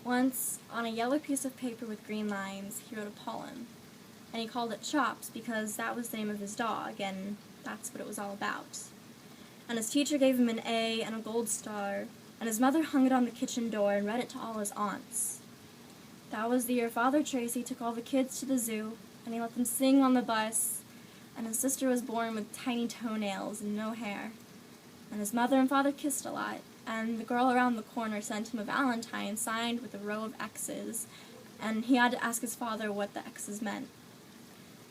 Once, on a yellow piece of paper with green lines, he wrote a poem, and he called it Chops because that was the name of his dog, and that's what it was all about. And his teacher gave him an A and a gold star, and his mother hung it on the kitchen door and read it to all his aunts. That was the year Father Tracy took all the kids to the zoo, and he let them sing on the bus, and his sister was born with tiny toenails and no hair. And his mother and father kissed a lot, and the girl around the corner sent him a valentine signed with a row of X's, and he had to ask his father what the X's meant.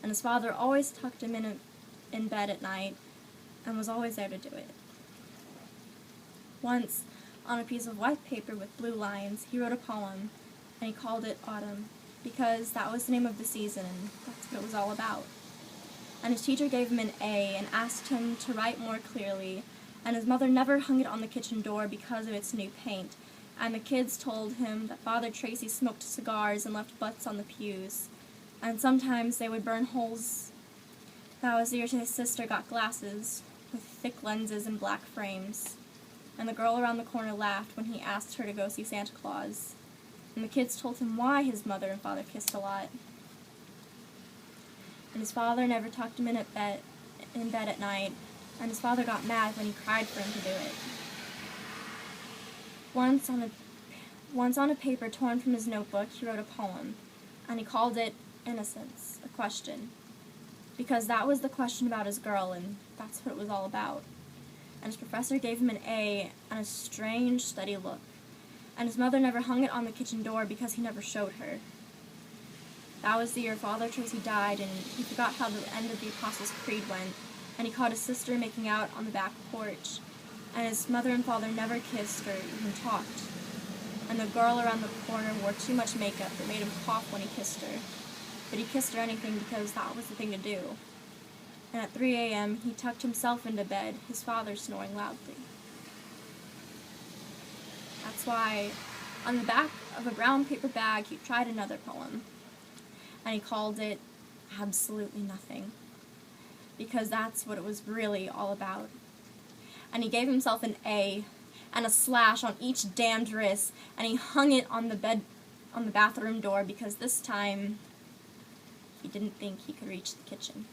And his father always tucked him in bed at night, and was always there to do it. Once, on a piece of white paper with blue lines, he wrote a poem, and he called it Autumn, because that was the name of the season, and that's what it was all about. And his teacher gave him an A and asked him to write more clearly, and his mother never hung it on the kitchen door because of its new paint, and the kids told him that Father Tracy smoked cigars and left butts on the pews, and sometimes they would burn holes. That was the year his sister got glasses, with thick lenses and black frames, and the girl around the corner laughed when he asked her to go see Santa Claus, and the kids told him why his mother and father kissed a lot. And his father never tucked him in bed at night, and his father got mad when he cried for him to do it. Once on a paper torn from his notebook, he wrote a poem, and he called it Innocence, a question, because that was the question about his girl, and that's what it was all about. And his professor gave him an A and a strange, steady look, and his mother never hung it on the kitchen door because he never showed her. That was the year Father Tracy died, and he forgot how the end of the Apostles' Creed went, and he caught his sister making out on the back porch, and his mother and father never kissed or even talked. And the girl around the corner wore too much makeup that made him cough when he kissed her. But he kissed her anything because that was the thing to do. And at 3 a.m., he tucked himself into bed, his father snoring loudly. That's why, on the back of a brown paper bag, he tried another poem, and he called it Absolutely Nothing, because that's what it was really all about. And he gave himself an A and a slash on each damned wrist, and he hung it on the bathroom door because this time he didn't think he could reach the kitchen.